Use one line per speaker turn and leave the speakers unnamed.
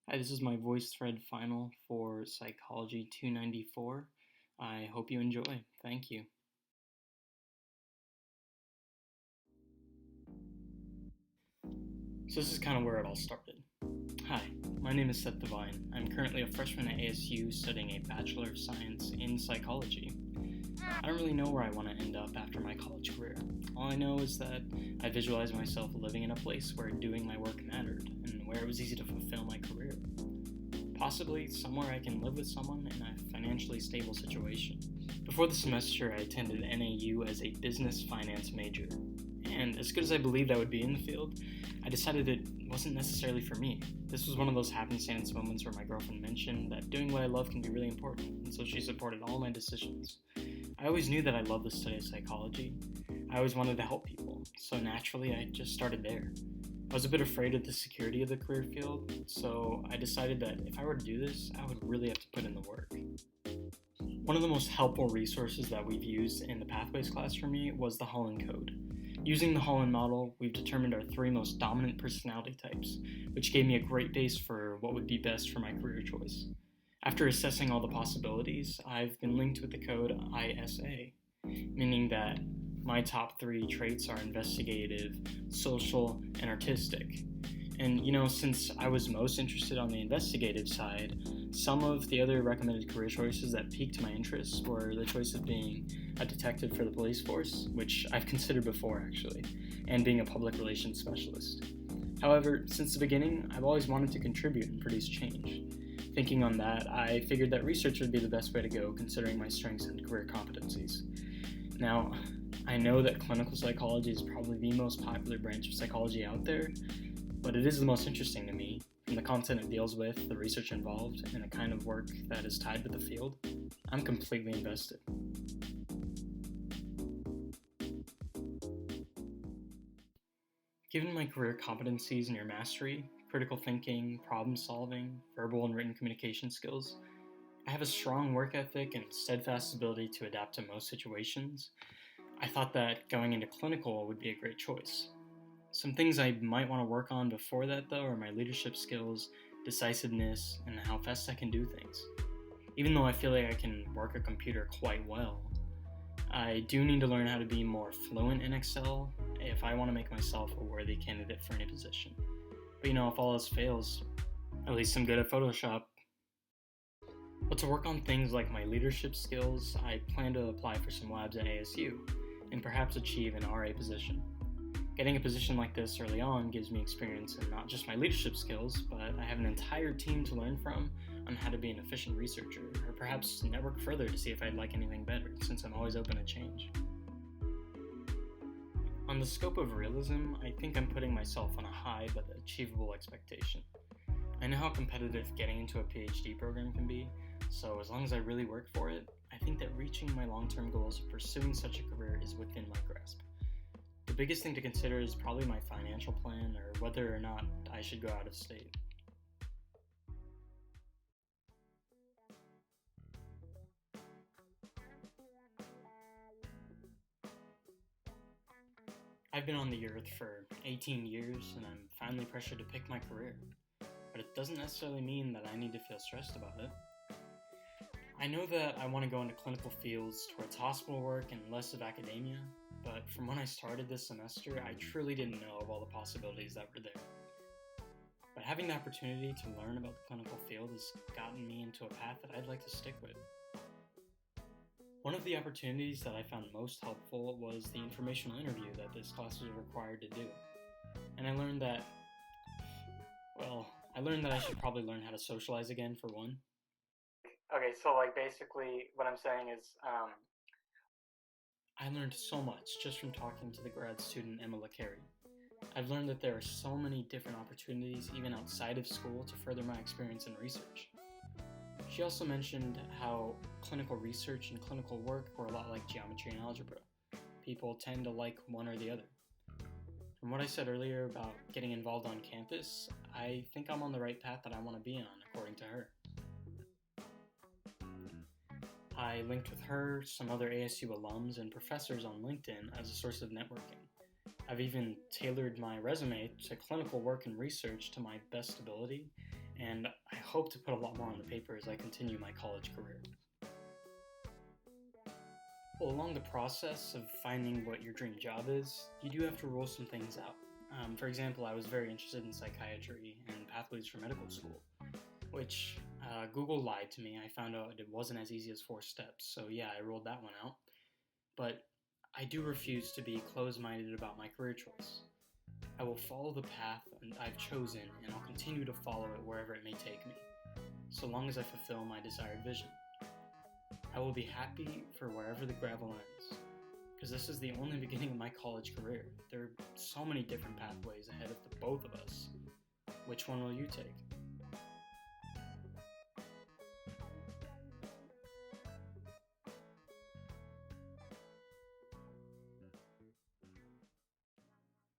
Hi, this is my voice thread final for Psychology 294. I hope you enjoy. Thank you. So this is kind of where it all started. Hi, my name is Seth Devine. I'm currently a freshman at ASU studying a Bachelor of Science in Psychology. I don't really know where I want to end up after my college career. All I know is that I visualize myself living in a place where doing my work mattered and where it was easy to fulfill my career. Possibly somewhere I can live with someone in a financially stable situation. Before the semester, I attended NAU as a business finance major, and as good as I believed I would be in the field, I decided it wasn't necessarily for me. This was one of those happenstance moments where my girlfriend mentioned that doing what I love can be really important, and so she supported all my decisions. I always knew that I loved the study of psychology. I always wanted to help people, so naturally I just started there. I was a bit afraid of the security of the career field, so I decided that if I were to do this, I would really have to put in the work. One of the most helpful resources that we've used in the Pathways class for me was the Holland Code. Using the Holland model, we've determined our three most dominant personality types, which gave me a great base for what would be best for my career choice. After assessing all the possibilities, I've been linked with the code ISA, meaning that my top three traits are investigative, social, and artistic. And since I was most interested on the investigative side, some of the other recommended career choices that piqued my interest were the choice of being a detective for the police force, which I've considered before actually, and being a public relations specialist. However, since the beginning, I've always wanted to contribute and produce change. Thinking on that, I figured that research would be the best way to go considering my strengths and career competencies. Now, I know that clinical psychology is probably the most popular branch of psychology out there, but it is the most interesting to me. From the content it deals with, the research involved, and the kind of work that is tied with the field, I'm completely invested. Given my career competencies and your mastery, critical thinking, problem solving, verbal and written communication skills, I have a strong work ethic and steadfast ability to adapt to most situations. I thought that going into clinical would be a great choice. Some things I might want to work on before that, though, are my leadership skills, decisiveness, and how fast I can do things. Even though I feel like I can work a computer quite well, I do need to learn how to be more fluent in Excel if I want to make myself a worthy candidate for any position. But if all else fails, at least I'm good at Photoshop. But to work on things like my leadership skills, I plan to apply for some labs at ASU and perhaps achieve an RA position. Getting a position like this early on gives me experience in not just my leadership skills, but I have an entire team to learn from on how to be an efficient researcher, or perhaps network further to see if I'd like anything better, since I'm always open to change. On the scope of realism, I think I'm putting myself on a high but achievable expectation. I know how competitive getting into a PhD program can be, so as long as I really work for it, I think that reaching my long-term goals of pursuing such a career is within my grasp. The biggest thing to consider is probably my financial plan or whether or not I should go out of state. I've been on the earth for 18 years and I'm finally pressured to pick my career, but it doesn't necessarily mean that I need to feel stressed about it. I know that I want to go into clinical fields towards hospital work and less of academia, but from when I started this semester, I truly didn't know of all the possibilities that were there. But having the opportunity to learn about the clinical field has gotten me into a path that I'd like to stick with. One of the opportunities that I found most helpful was the informational interview that this class was required to do. And I learned that I should probably learn how to socialize again for one. Okay, so basically what I'm saying is I learned so much just from talking to the grad student Emma LaCarey. I've learned that there are so many different opportunities even outside of school to further my experience in research. She also mentioned how clinical research and clinical work were a lot like geometry and algebra. People tend to like one or the other. From what I said earlier about getting involved on campus, I think I'm on the right path that I want to be on, according to her. I linked with her, some other ASU alums, and professors on LinkedIn as a source of networking. I've even tailored my resume to clinical work and research to my best ability, and I hope to put a lot more on the paper as I continue my college career. Well, along the process of finding what your dream job is, you do have to rule some things out. For example, I was very interested in psychiatry and pathways for medical school, which Google lied to me. I found out it wasn't as easy as 4 steps, so yeah, I ruled that one out. But I do refuse to be closed-minded about my career choice. I will follow the path I've chosen, and I'll continue to follow it wherever it may take me, so long as I fulfill my desired vision. I will be happy for wherever the gravel ends, because this is the only beginning of my college career. There are so many different pathways ahead of the both of us. Which one will you take?